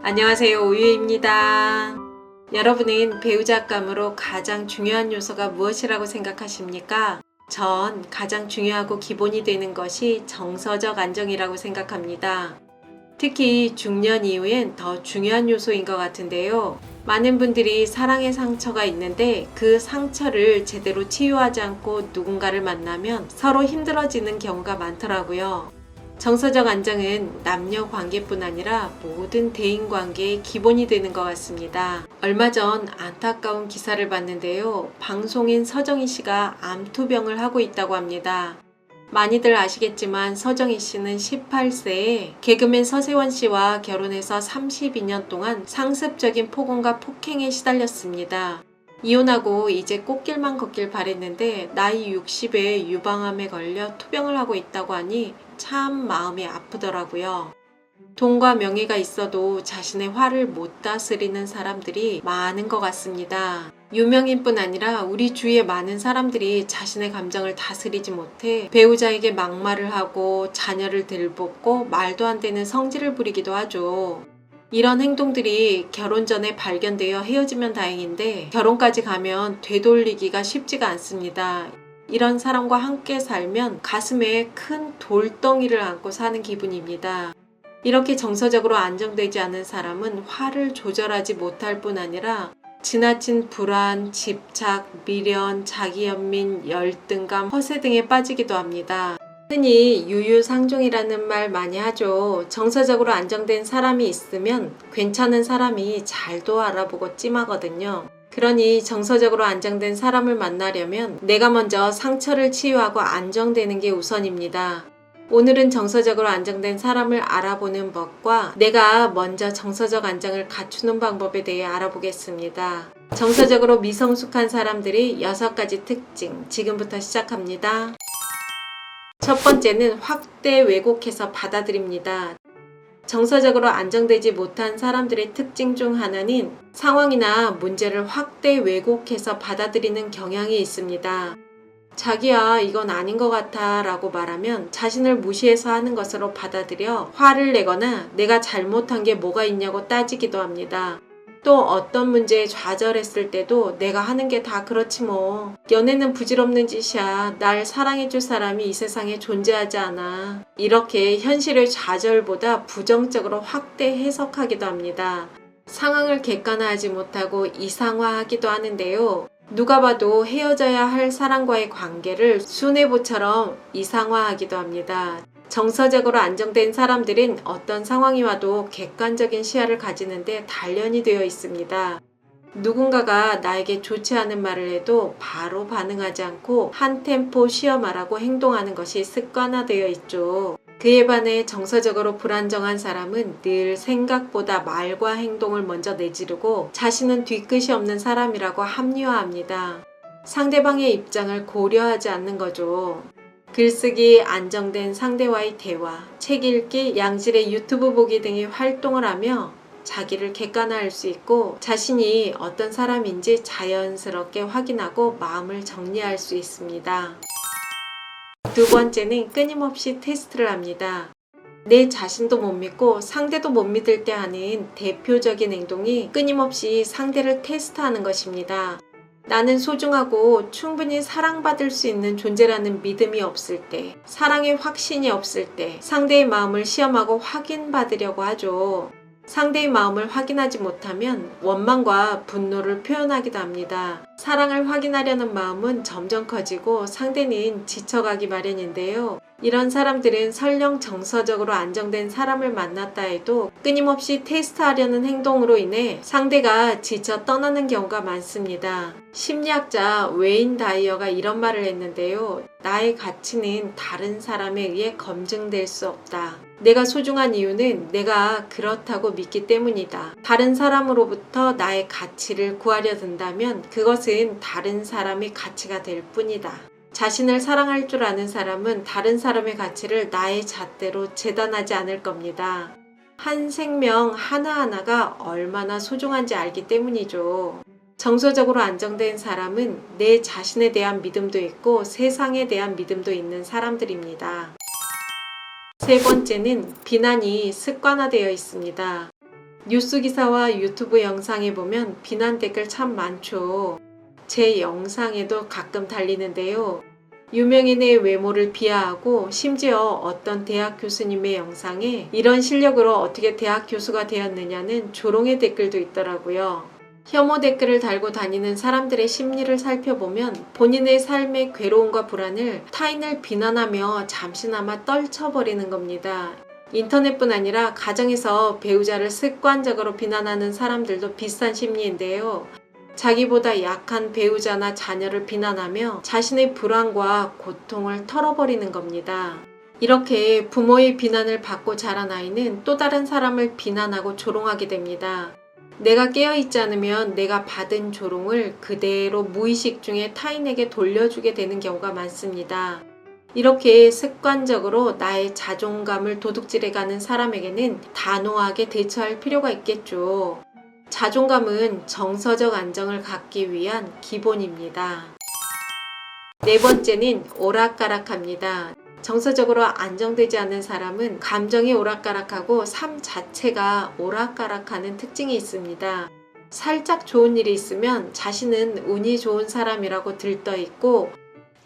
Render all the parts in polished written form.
안녕하세요, 오유입니다. 여러분은 배우자감으로 가장 중요한 요소가 무엇이라고 생각하십니까? 전 가장 중요하고 기본이 되는 것이 정서적 안정이라고 생각합니다. 특히 중년 이후엔 더 중요한 요소인 것 같은데요. 많은 분들이 사랑의 상처가 있는데 그 상처를 제대로 치유하지 않고 누군가를 만나면 서로 힘들어지는 경우가 많더라고요. 정서적 안정은 남녀 관계뿐 아니라 모든 대인 관계의 기본이 되는 것 같습니다. 얼마 전 안타까운 기사를 봤는데요. 방송인 서정희 씨가 암투병을 하고 있다고 합니다. 많이들 아시겠지만 서정희 씨는 18세에 개그맨 서세원 씨와 결혼해서 32년 동안 상습적인 폭언과 폭행에 시달렸습니다. 이혼하고 이제 꽃길만 걷길 바랬는데 나이 60에 유방암에 걸려 투병을 하고 있다고 하니 참 마음이 아프더라고요. 돈과 명예가 있어도 자신의 화를 못 다스리는 사람들이 많은 것 같습니다. 유명인뿐 아니라 우리 주위의 많은 사람들이 자신의 감정을 다스리지 못해 배우자에게 막말을 하고 자녀를 들볶고 말도 안 되는 성질을 부리기도 하죠. 이런 행동들이 결혼 전에 발견되어 헤어지면 다행인데 결혼까지 가면 되돌리기가 쉽지가 않습니다. 이런 사람과 함께 살면 가슴에 큰 돌덩이를 안고 사는 기분입니다. 이렇게 정서적으로 안정되지 않은 사람은 화를 조절하지 못할 뿐 아니라 지나친 불안, 집착, 미련, 자기연민, 열등감, 허세 등에 빠지기도 합니다. 흔히 유유상종이라는 말 많이 하죠. 정서적으로 안정된 사람이 있으면 괜찮은 사람이 잘도 알아보고 찜하거든요. 그러니 정서적으로 안정된 사람을 만나려면 내가 먼저 상처를 치유하고 안정되는 게 우선입니다. 오늘은 정서적으로 안정된 사람을 알아보는 법과 내가 먼저 정서적 안정을 갖추는 방법에 대해 알아보겠습니다. 정서적으로 미성숙한 사람들의 6가지 특징, 지금부터 시작합니다. 첫 번째는 확대 왜곡해서 받아들입니다. 정서적으로 안정되지 못한 사람들의 특징 중 하나는 상황이나 문제를 확대 왜곡해서 받아들이는 경향이 있습니다. 자기야, 이건 아닌 것 같아 라고 말하면 자신을 무시해서 하는 것으로 받아들여 화를 내거나 내가 잘못한 게 뭐가 있냐고 따지기도 합니다. 또 어떤 문제에 좌절했을 때도 내가 하는 게 다 그렇지 뭐. 연애는 부질없는 짓이야. 날 사랑해줄 사람이 이 세상에 존재하지 않아. 이렇게 현실의 좌절보다 부정적으로 확대 해석하기도 합니다. 상황을 객관화하지 못하고 이상화하기도 하는데요. 누가 봐도 헤어져야 할 사람과의 관계를 수뇌부처럼 이상화하기도 합니다. 정서적으로 안정된 사람들은 어떤 상황이 와도 객관적인 시야를 가지는데 단련이 되어 있습니다. 누군가가 나에게 좋지 않은 말을 해도 바로 반응하지 않고 한 템포 쉬어 말하고 행동하는 것이 습관화되어 있죠. 그에 반해 정서적으로 불안정한 사람은 늘 생각보다 말과 행동을 먼저 내지르고 자신은 뒤끝이 없는 사람이라고 합리화합니다. 상대방의 입장을 고려하지 않는 거죠. 글쓰기, 안정된 상대와의 대화, 책 읽기, 양질의 유튜브 보기 등의 활동을 하며 자기를 객관화할 수 있고 자신이 어떤 사람인지 자연스럽게 확인하고 마음을 정리할 수 있습니다. 두 번째는 끊임없이 테스트를 합니다. 내 자신도 못 믿고 상대도 못 믿을 때 하는 대표적인 행동이 끊임없이 상대를 테스트하는 것입니다. 나는 소중하고 충분히 사랑받을 수 있는 존재라는 믿음이 없을 때, 사랑의 확신이 없을 때 상대의 마음을 시험하고 확인받으려고 하죠. 상대의 마음을 확인하지 못하면 원망과 분노를 표현하기도 합니다. 사랑을 확인하려는 마음은 점점 커지고 상대는 지쳐가기 마련인데요. 이런 사람들은 설령 정서적으로 안정된 사람을 만났다 해도 끊임없이 테스트하려는 행동으로 인해 상대가 지쳐 떠나는 경우가 많습니다. 심리학자 웨인 다이어가 이런 말을 했는데요. 나의 가치는 다른 사람에 의해 검증될 수 없다. 내가 소중한 이유는 내가 그렇다고 믿기 때문이다. 다른 사람으로부터 나의 가치를 구하려 든다면 그것은 다른 사람의 가치가 될 뿐이다. 자신을 사랑할 줄 아는 사람은 다른 사람의 가치를 나의 잣대로 재단하지 않을 겁니다. 한 생명 하나하나가 얼마나 소중한지 알기 때문이죠. 정서적으로 안정된 사람은 내 자신에 대한 믿음도 있고 세상에 대한 믿음도 있는 사람들입니다. 세 번째는 비난이 습관화되어 있습니다. 뉴스 기사와 유튜브 영상에 보면 비난 댓글 참 많죠. 제 영상에도 가끔 달리는데요. 유명인의 외모를 비하하고 심지어 어떤 대학 교수님의 영상에 이런 실력으로 어떻게 대학 교수가 되었느냐는 조롱의 댓글도 있더라고요. 혐오 댓글을 달고 다니는 사람들의 심리를 살펴보면 본인의 삶의 괴로움과 불안을 타인을 비난하며 잠시나마 떨쳐버리는 겁니다. 인터넷뿐 아니라 가정에서 배우자를 습관적으로 비난하는 사람들도 비슷한 심리인데요. 자기보다 약한 배우자나 자녀를 비난하며 자신의 불안과 고통을 털어버리는 겁니다. 이렇게 부모의 비난을 받고 자란 아이는 또 다른 사람을 비난하고 조롱하게 됩니다. 내가 깨어있지 않으면 내가 받은 조롱을 그대로 무의식 중에 타인에게 돌려주게 되는 경우가 많습니다. 이렇게 습관적으로 나의 자존감을 도둑질해가는 사람에게는 단호하게 대처할 필요가 있겠죠. 자존감은 정서적 안정을 갖기 위한 기본입니다. 네 번째는 오락가락합니다. 정서적으로 안정되지 않은 사람은 감정이 오락가락하고 삶 자체가 오락가락하는 특징이 있습니다. 살짝 좋은 일이 있으면 자신은 운이 좋은 사람이라고 들떠있고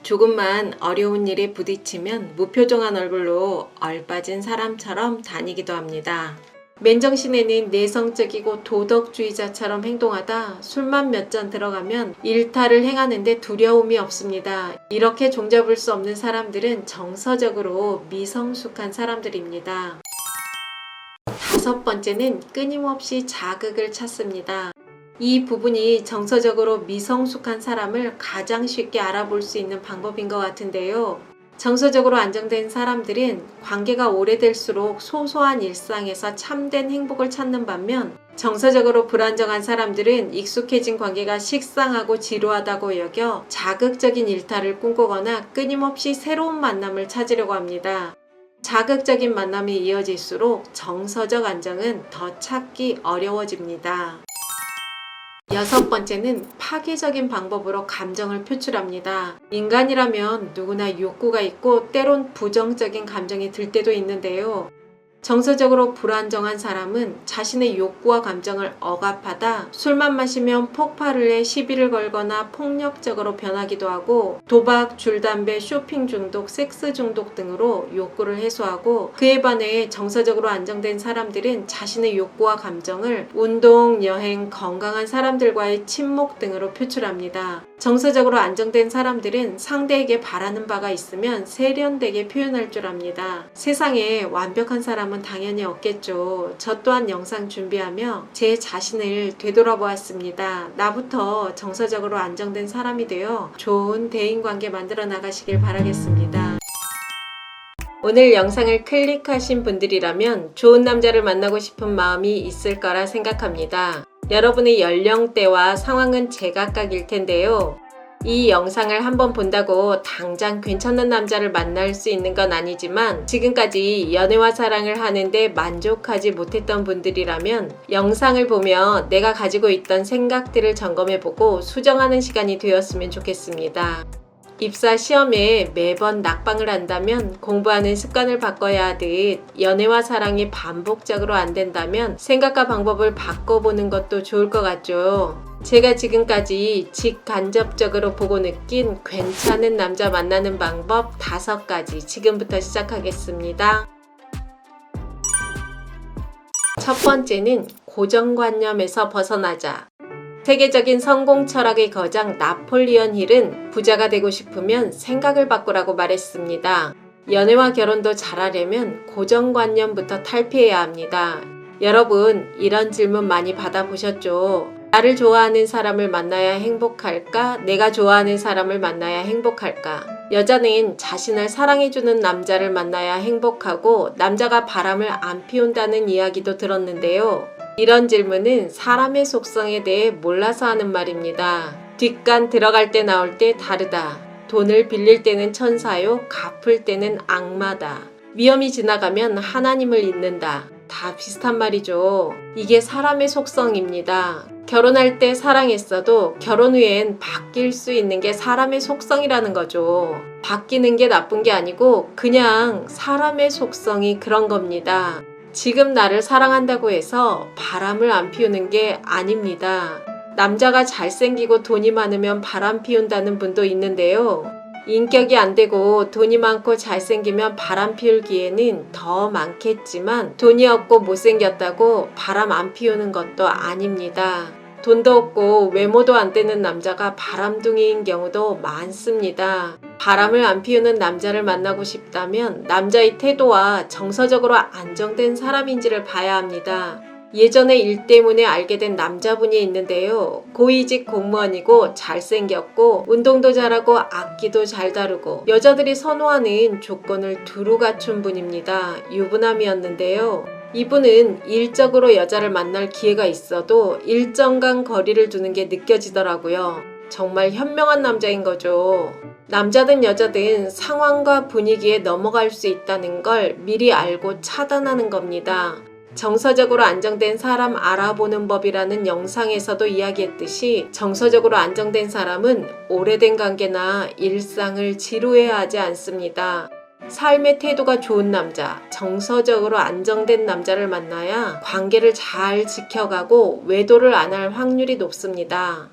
조금만 어려운 일에 부딪히면 무표정한 얼굴로 얼빠진 사람처럼 다니기도 합니다. 맨정신에는 내성적이고 도덕주의자처럼 행동하다 술만 몇 잔 들어가면 일탈을 행하는데 두려움이 없습니다. 이렇게 종잡을 수 없는 사람들은 정서적으로 미성숙한 사람들입니다. 다섯 번째는 끊임없이 자극을 찾습니다. 이 부분이 정서적으로 미성숙한 사람을 가장 쉽게 알아볼 수 있는 방법인 것 같은데요. 정서적으로 안정된 사람들은 관계가 오래될수록 소소한 일상에서 참된 행복을 찾는 반면 정서적으로 불안정한 사람들은 익숙해진 관계가 식상하고 지루하다고 여겨 자극적인 일탈을 꿈꾸거나 끊임없이 새로운 만남을 찾으려고 합니다. 자극적인 만남이 이어질수록 정서적 안정은 더 찾기 어려워집니다. 여섯 번째는 파괴적인 방법으로 감정을 표출합니다. 인간이라면 누구나 욕구가 있고 때론 부정적인 감정이 들 때도 있는데요. 정서적으로 불안정한 사람은 자신의 욕구와 감정을 억압하다 술만 마시면 폭발을 해 시비를 걸거나 폭력적으로 변하기도 하고 도박, 줄담배, 쇼핑 중독, 섹스 중독 등으로 욕구를 해소하고 그에 반해 정서적으로 안정된 사람들은 자신의 욕구와 감정을 운동, 여행, 건강한 사람들과의 친목 등으로 표출합니다. 정서적으로 안정된 사람들은 상대에게 바라는 바가 있으면 세련되게 표현할 줄 압니다. 세상에 완벽한 사람은 당연히 없겠죠. 저 또한 영상 준비하며 제 자신을 되돌아보았습니다. 나부터 정서적으로 안정된 사람이 되어 좋은 대인관계 만들어 나가시길 바라겠습니다. 오늘 영상을 클릭하신 분들이라면 좋은 남자를 만나고 싶은 마음이 있을 거라 생각합니다. 여러분의 연령대와 상황은 제각각일 텐데요. 이 영상을 한번 본다고 당장 괜찮은 남자를 만날 수 있는 건 아니지만 지금까지 연애와 사랑을 하는데 만족하지 못했던 분들이라면 영상을 보며 내가 가지고 있던 생각들을 점검해보고 수정하는 시간이 되었으면 좋겠습니다. 입사 시험에 매번 낙방을 한다면 공부하는 습관을 바꿔야 하듯 연애와 사랑이 반복적으로 안 된다면 생각과 방법을 바꿔보는 것도 좋을 것 같죠. 제가 지금까지 직간접적으로 보고 느낀 괜찮은 남자 만나는 방법 5가지 지금부터 시작하겠습니다. 첫 번째는 고정관념에서 벗어나자. 세계적인 성공 철학의 거장 나폴리언 힐은 부자가 되고 싶으면 생각을 바꾸라고 말했습니다. 연애와 결혼도 잘하려면 고정관념부터 탈피해야 합니다. 여러분, 이런 질문 많이 받아보셨죠? 나를 좋아하는 사람을 만나야 행복할까? 내가 좋아하는 사람을 만나야 행복할까? 여자는 자신을 사랑해주는 남자를 만나야 행복하고 남자가 바람을 안 피운다는 이야기도 들었는데요. 이런 질문은 사람의 속성에 대해 몰라서 하는 말입니다. 뒷간 들어갈 때 나올 때 다르다. 돈을 빌릴 때는 천사요, 갚을 때는 악마다. 위험이 지나가면 하나님을 잊는다. 다 비슷한 말이죠. 이게 사람의 속성입니다. 결혼할 때 사랑했어도 결혼 후엔 바뀔 수 있는 게 사람의 속성이라는 거죠. 바뀌는 게 나쁜 게 아니고 그냥 사람의 속성이 그런 겁니다. 지금 나를 사랑한다고 해서 바람을 안 피우는 게 아닙니다. 남자가 잘생기고 돈이 많으면 바람 피운다는 분도 있는데요. 인격이 안 되고 돈이 많고 잘생기면 바람 피울 기회는 더 많겠지만 돈이 없고 못생겼다고 바람 안 피우는 것도 아닙니다. 돈도 없고 외모도 안 되는 남자가 바람둥이인 경우도 많습니다. 바람을 안 피우는 남자를 만나고 싶다면 남자의 태도와 정서적으로 안정된 사람인지를 봐야 합니다. 예전에 일 때문에 알게 된 남자분이 있는데요. 고위직 공무원이고 잘생겼고 운동도 잘하고 악기도 잘 다루고 여자들이 선호하는 조건을 두루 갖춘 분입니다. 유부남이었는데요. 이분은 일적으로 여자를 만날 기회가 있어도 일정간 거리를 두는 게 느껴지더라고요. 정말 현명한 남자인 거죠. 남자든 여자든 상황과 분위기에 넘어갈 수 있다는 걸 미리 알고 차단하는 겁니다. 정서적으로 안정된 사람 알아보는 법이라는 영상에서도 이야기했듯이 정서적으로 안정된 사람은 오래된 관계나 일상을 지루해하지 않습니다. 삶의 태도가 좋은 남자, 정서적으로 안정된 남자를 만나야 관계를 잘 지켜가고 외도를 안 할 확률이 높습니다.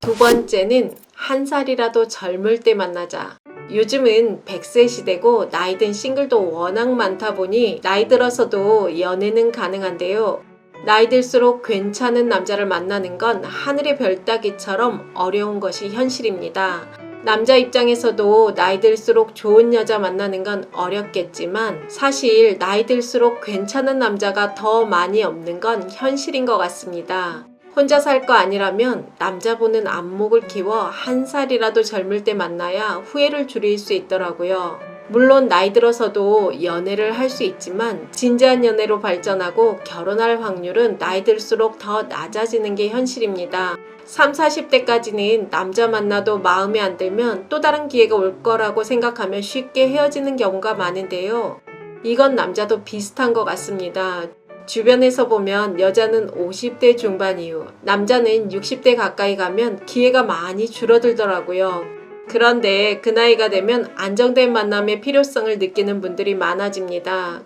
두 번째는 한 살이라도 젊을 때 만나자. 요즘은 100세 시대고 나이 든 싱글도 워낙 많다 보니 나이 들어서도 연애는 가능한데요. 나이 들수록 괜찮은 남자를 만나는 건 하늘의 별 따기처럼 어려운 것이 현실입니다. 남자 입장에서도 나이 들수록 좋은 여자 만나는 건 어렵겠지만 사실 나이 들수록 괜찮은 남자가 더 많이 없는 건 현실인 것 같습니다. 혼자 살 거 아니라면 남자 보는 안목을 키워 한 살이라도 젊을 때 만나야 후회를 줄일 수 있더라고요. 물론 나이 들어서도 연애를 할 수 있지만 진지한 연애로 발전하고 결혼할 확률은 나이 들수록 더 낮아지는 게 현실입니다. 3, 40대까지는 남자 만나도 마음에 안 들면 또 다른 기회가 올 거라고 생각하면 쉽게 헤어지는 경우가 많은데요. 이건 남자도 비슷한 것 같습니다. 주변에서 보면 여자는 50대 중반 이후, 남자는 60대 가까이 가면 기회가 많이 줄어들더라고요. 그런데 그 나이가 되면 안정된 만남의 필요성을 느끼는 분들이 많아집니다.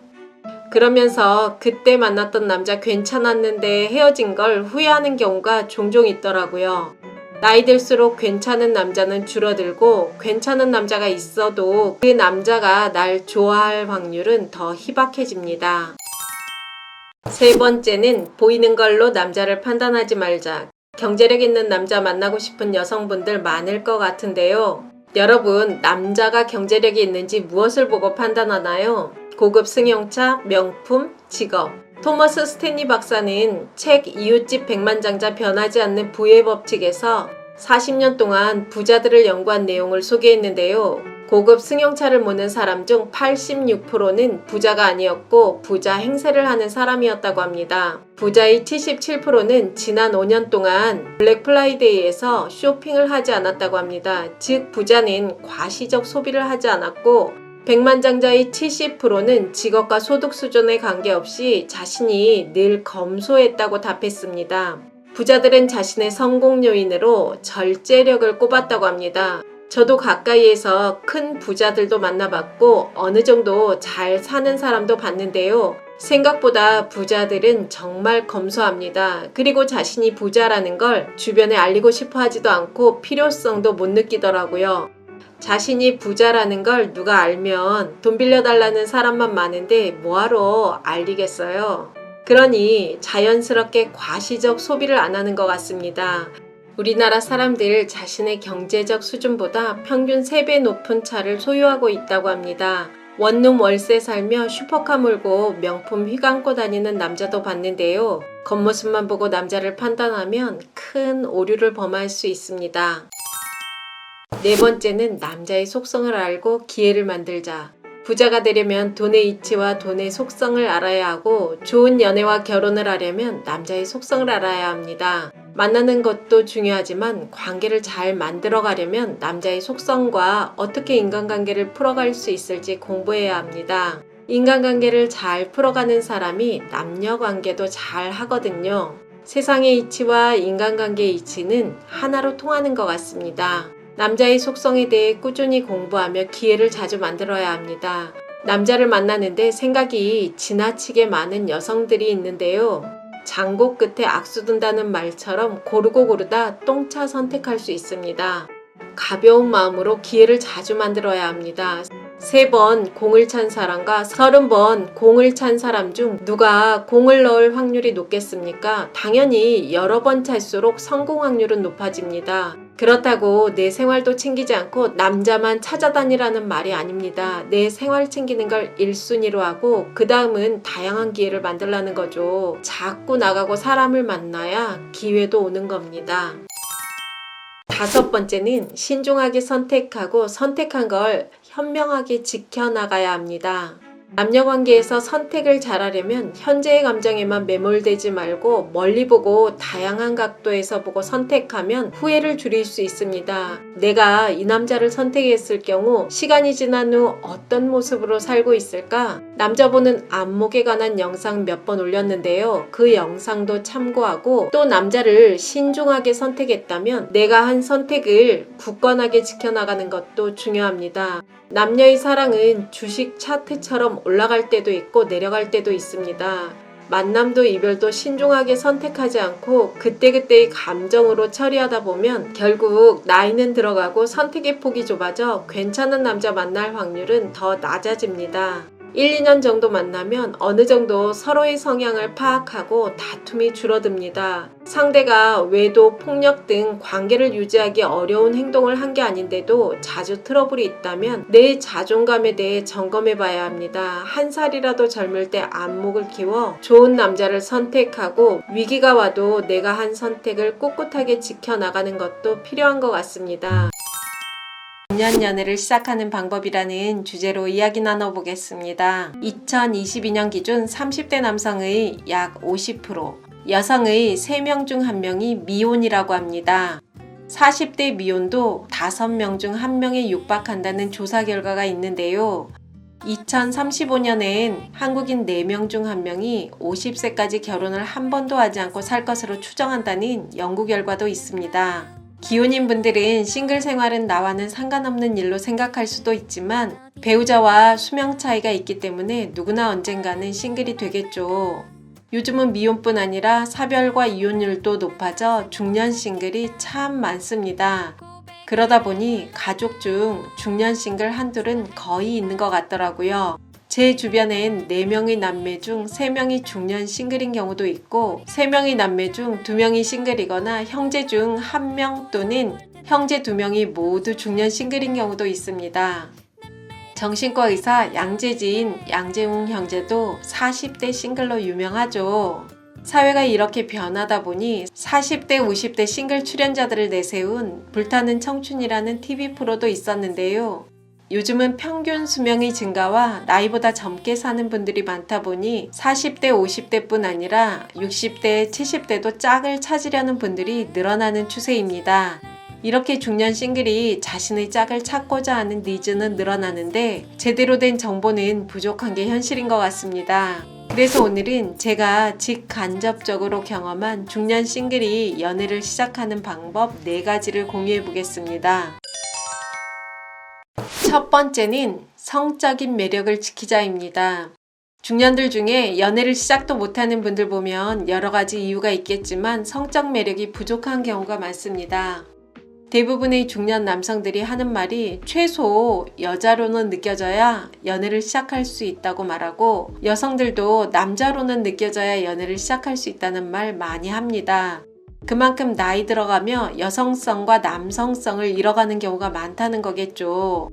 그러면서 그때 만났던 남자 괜찮았는데 헤어진 걸 후회하는 경우가 종종 있더라고요. 나이 들수록 괜찮은 남자는 줄어들고 괜찮은 남자가 있어도 그 남자가 날 좋아할 확률은 더 희박해집니다. 세 번째는 보이는 걸로 남자를 판단하지 말자. 경제력 있는 남자 만나고 싶은 여성분들 많을 것 같은데요. 여러분, 남자가 경제력이 있는지 무엇을 보고 판단하나요? 고급 승용차, 명품, 직업. 토머스 스탠리 박사는 책 이웃집 백만장자 변하지 않는 부의 법칙에서 40년 동안 부자들을 연구한 내용을 소개했는데요. 고급 승용차를 모는 사람 중 86%는 부자가 아니었고 부자 행세를 하는 사람이었다고 합니다. 부자의 77%는 지난 5년 동안 블랙 프라이데이에서 쇼핑을 하지 않았다고 합니다. 즉 부자는 과시적 소비를 하지 않았고 백만장자의 70%는 직업과 소득 수준에 관계없이 자신이 늘 검소했다고 답했습니다. 부자들은 자신의 성공 요인으로 절제력을 꼽았다고 합니다. 저도 가까이에서 큰 부자들도 만나봤고 어느 정도 잘 사는 사람도 봤는데요. 생각보다 부자들은 정말 검소합니다. 그리고 자신이 부자라는 걸 주변에 알리고 싶어 하지도 않고 필요성도 못 느끼더라고요. 자신이 부자라는 걸 누가 알면 돈 빌려달라는 사람만 많은데 뭐하러 알리겠어요? 그러니 자연스럽게 과시적 소비를 안 하는 것 같습니다. 우리나라 사람들 자신의 경제적 수준보다 평균 3배 높은 차를 소유하고 있다고 합니다. 원룸 월세 살며 슈퍼카 몰고 명품 휘감고 다니는 남자도 봤는데요. 겉모습만 보고 남자를 판단하면 큰 오류를 범할 수 있습니다. 네 번째는 남자의 속성을 알고 기회를 만들자. 부자가 되려면 돈의 이치와 돈의 속성을 알아야 하고 좋은 연애와 결혼을 하려면 남자의 속성을 알아야 합니다. 만나는 것도 중요하지만 관계를 잘 만들어 가려면 남자의 속성과 어떻게 인간관계를 풀어갈 수 있을지 공부해야 합니다. 인간관계를 잘 풀어가는 사람이 남녀관계도 잘 하거든요. 세상의 이치와 인간관계의 이치는 하나로 통하는 것 같습니다. 남자의 속성에 대해 꾸준히 공부하며 기회를 자주 만들어야 합니다. 남자를 만나는데 생각이 지나치게 많은 여성들이 있는데요. 장고 끝에 악수 둔다는 말처럼 고르고 고르다 똥차 선택할 수 있습니다. 가벼운 마음으로 기회를 자주 만들어야 합니다. 3번 공을 찬 사람과 30번 공을 찬 사람 중 누가 공을 넣을 확률이 높겠습니까? 당연히 여러 번 찰수록 성공 확률은 높아집니다. 그렇다고 내 생활도 챙기지 않고 남자만 찾아다니라는 말이 아닙니다. 내 생활 챙기는 걸 1순위로 하고 그 다음은 다양한 기회를 만들라는 거죠. 자꾸 나가고 사람을 만나야 기회도 오는 겁니다. 5번째는 신중하게 선택하고 선택한 걸 현명하게 지켜나가야 합니다. 남녀관계에서 선택을 잘하려면 현재의 감정에만 매몰되지 말고 멀리 보고 다양한 각도에서 보고 선택하면 후회를 줄일 수 있습니다. 내가 이 남자를 선택했을 경우 시간이 지난 후 어떤 모습으로 살고 있을까? 남자 보는 안목에 관한 영상 몇 번 올렸는데요. 그 영상도 참고하고 또 남자를 신중하게 선택했다면 내가 한 선택을 굳건하게 지켜나가는 것도 중요합니다. 남녀의 사랑은 주식 차트처럼 올라갈 때도 있고 내려갈 때도 있습니다. 만남도 이별도 신중하게 선택하지 않고 그때그때의 감정으로 처리하다 보면 결국 나이는 들어가고 선택의 폭이 좁아져 괜찮은 남자 만날 확률은 더 낮아집니다. 1, 2년 정도 만나면 어느 정도 서로의 성향을 파악하고 다툼이 줄어듭니다. 상대가 외도, 폭력 등 관계를 유지하기 어려운 행동을 한 게 아닌데도 자주 트러블이 있다면 내 자존감에 대해 점검해 봐야 합니다. 한 살이라도 젊을 때 안목을 키워 좋은 남자를 선택하고 위기가 와도 내가 한 선택을 꿋꿋하게 지켜나가는 것도 필요한 것 같습니다. 중년 연애를 시작하는 방법이라는 주제로 이야기 나눠보겠습니다. 2022년 기준 30대 남성의 약 50%, 여성의 3명 중 1명이 미혼이라고 합니다. 40대 미혼도 5명 중 1명에 육박한다는 조사 결과가 있는데요. 2035년엔 한국인 4명 중 1명이 50세까지 결혼을 한 번도 하지 않고 살 것으로 추정한다는 연구 결과도 있습니다. 기혼인 분들은 싱글 생활은 나와는 상관없는 일로 생각할 수도 있지만 배우자와 수명 차이가 있기 때문에 누구나 언젠가는 싱글이 되겠죠. 요즘은 미혼뿐 아니라 사별과 이혼율도 높아져 중년 싱글이 참 많습니다. 그러다 보니 가족 중 중년 싱글 한둘은 거의 있는 것 같더라고요. 제 주변엔 4명의 남매 중 3명이 중년 싱글인 경우도 있고 3명의 남매 중 2명이 싱글이거나 형제 중 1명 또는 형제 2명이 모두 중년 싱글인 경우도 있습니다. 정신과 의사 양재진, 양재웅 형제도 40대 싱글로 유명하죠. 사회가 이렇게 변하다 보니 40대, 50대 싱글 출연자들을 내세운 불타는 청춘이라는 TV 프로도 있었는데요. 요즘은 평균 수명의 증가와 나이보다 젊게 사는 분들이 많다 보니 40대, 50대뿐 아니라 60대, 70대도 짝을 찾으려는 분들이 늘어나는 추세입니다. 이렇게 중년 싱글이 자신의 짝을 찾고자 하는 니즈는 늘어나는데 제대로 된 정보는 부족한 게 현실인 것 같습니다. 그래서 오늘은 제가 직간접적으로 경험한 중년 싱글이 연애를 시작하는 방법 4가지를 공유해 보겠습니다. 첫 번째는 성적인 매력을 지키자입니다. 중년들 중에 연애를 시작도 못하는 분들 보면 여러 가지 이유가 있겠지만 성적 매력이 부족한 경우가 많습니다. 대부분의 중년 남성들이 하는 말이 최소 여자로는 느껴져야 연애를 시작할 수 있다고 말하고 여성들도 남자로는 느껴져야 연애를 시작할 수 있다는 말 많이 합니다. 그만큼 나이 들어가며 여성성과 남성성을 잃어가는 경우가 많다는 거겠죠.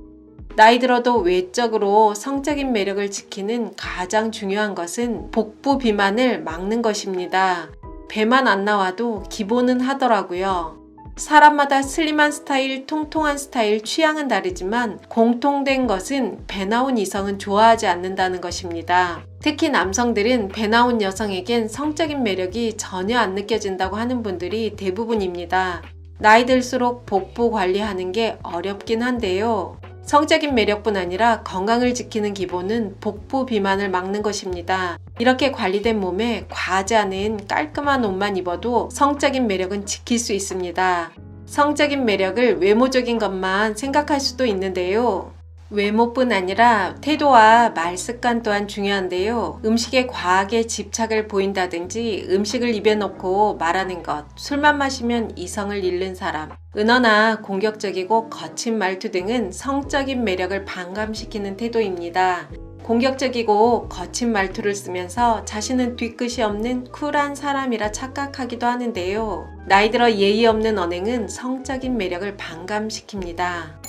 나이 들어도 외적으로 성적인 매력을 지키는 가장 중요한 것은 복부 비만을 막는 것입니다. 배만 안 나와도 기본은 하더라고요. 사람마다 슬림한 스타일, 통통한 스타일, 취향은 다르지만 공통된 것은 배 나온 이성은 좋아하지 않는다는 것입니다. 특히 남성들은 배 나온 여성에겐 성적인 매력이 전혀 안 느껴진다고 하는 분들이 대부분입니다. 나이 들수록 복부 관리하는 게 어렵긴 한데요. 성적인 매력뿐 아니라 건강을 지키는 기본은 복부 비만을 막는 것입니다. 이렇게 관리된 몸에 과하지 않은 깔끔한 옷만 입어도 성적인 매력은 지킬 수 있습니다. 성적인 매력을 외모적인 것만 생각할 수도 있는데요. 외모뿐 아니라 태도와 말 습관 또한 중요한데요. 음식에 과하게 집착을 보인다든지 음식을 입에 넣고 말하는 것, 술만 마시면 이성을 잃는 사람, 은어나 공격적이고 거친 말투 등은 성적인 매력을 반감시키는 태도입니다. 공격적이고 거친 말투를 쓰면서 자신은 뒤끝이 없는 쿨한 사람이라 착각하기도 하는데요. 나이 들어 예의 없는 언행은 성적인 매력을 반감시킵니다.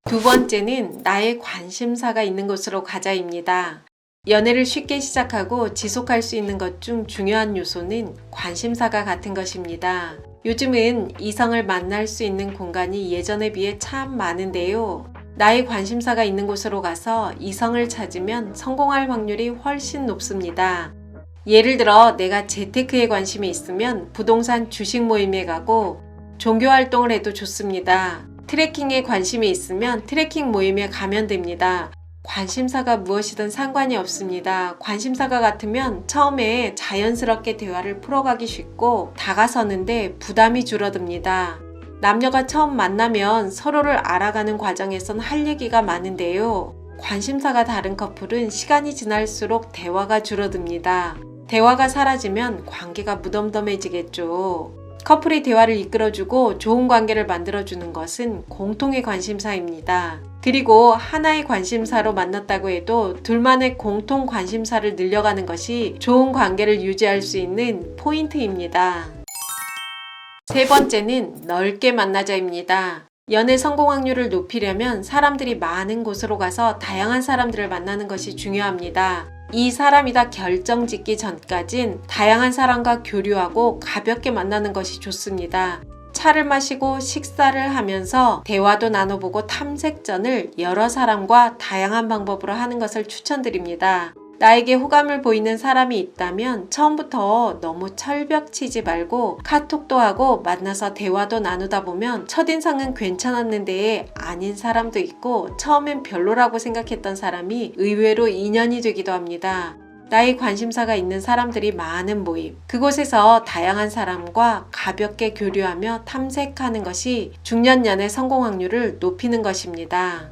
두 번째는 나의 관심사가 있는 곳으로 가자입니다. 연애를 쉽게 시작하고 지속할 수 있는 것 중 중요한 요소는 관심사가 같은 것입니다. 요즘은 이성을 만날 수 있는 공간이 예전에 비해 참 많은데요. 나의 관심사가 있는 곳으로 가서 이성을 찾으면 성공할 확률이 훨씬 높습니다. 예를 들어 내가 재테크에 관심이 있으면 부동산 주식 모임에 가고 종교 활동을 해도 좋습니다. 트레킹에 관심이 있으면 트레킹 모임에 가면 됩니다. 관심사가 무엇이든 상관이 없습니다. 관심사가 같으면 처음에 자연스럽게 대화를 풀어가기 쉽고 다가서는데 부담이 줄어듭니다. 남녀가 처음 만나면 서로를 알아가는 과정에선 할 얘기가 많은데요. 관심사가 다른 커플은 시간이 지날수록 대화가 줄어듭니다. 대화가 사라지면 관계가 무덤덤해지겠죠. 커플이 대화를 이끌어주고 좋은 관계를 만들어주는 것은 공통의 관심사입니다. 그리고 하나의 관심사로 만났다고 해도 둘만의 공통 관심사를 늘려가는 것이 좋은 관계를 유지할 수 있는 포인트입니다. 세 번째는 넓게 만나자입니다. 연애 성공 확률을 높이려면 사람들이 많은 곳으로 가서 다양한 사람들을 만나는 것이 중요합니다. 이 사람이다 결정 짓기 전까진 다양한 사람과 교류하고 가볍게 만나는 것이 좋습니다. 차를 마시고 식사를 하면서 대화도 나눠보고 탐색전을 여러 사람과 다양한 방법으로 하는 것을 추천드립니다. 나에게 호감을 보이는 사람이 있다면 처음부터 너무 철벽치지 말고 카톡도 하고 만나서 대화도 나누다 보면 첫인상은 괜찮았는데 아닌 사람도 있고 처음엔 별로라고 생각했던 사람이 의외로 인연이 되기도 합니다. 나의 관심사가 있는 사람들이 많은 모임, 그곳에서 다양한 사람과 가볍게 교류하며 탐색하는 것이 중년 연애 성공 확률을 높이는 것입니다.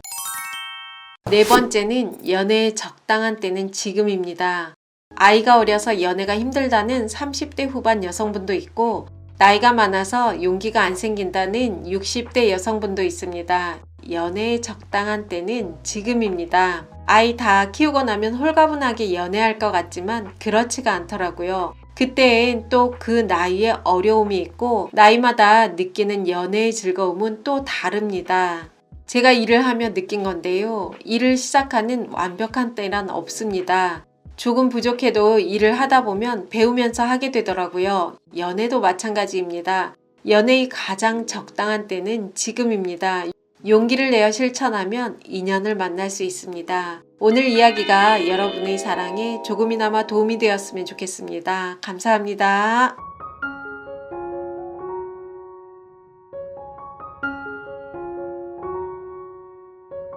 네 번째는 연애의 적당한 때는 지금입니다. 아이가 어려서 연애가 힘들다는 30대 후반 여성분도 있고 나이가 많아서 용기가 안 생긴다는 60대 여성분도 있습니다. 연애의 적당한 때는 지금입니다. 아이 다 키우고 나면 홀가분하게 연애할 것 같지만 그렇지가 않더라고요. 그때엔 또 그 나이에 어려움이 있고 나이마다 느끼는 연애의 즐거움은 또 다릅니다. 제가 일을 하며 느낀 건데요. 일을 시작하는 완벽한 때란 없습니다. 조금 부족해도 일을 하다 보면 배우면서 하게 되더라고요. 연애도 마찬가지입니다. 연애의 가장 적당한 때는 지금입니다. 용기를 내어 실천하면 인연을 만날 수 있습니다. 오늘 이야기가 여러분의 사랑에 조금이나마 도움이 되었으면 좋겠습니다. 감사합니다.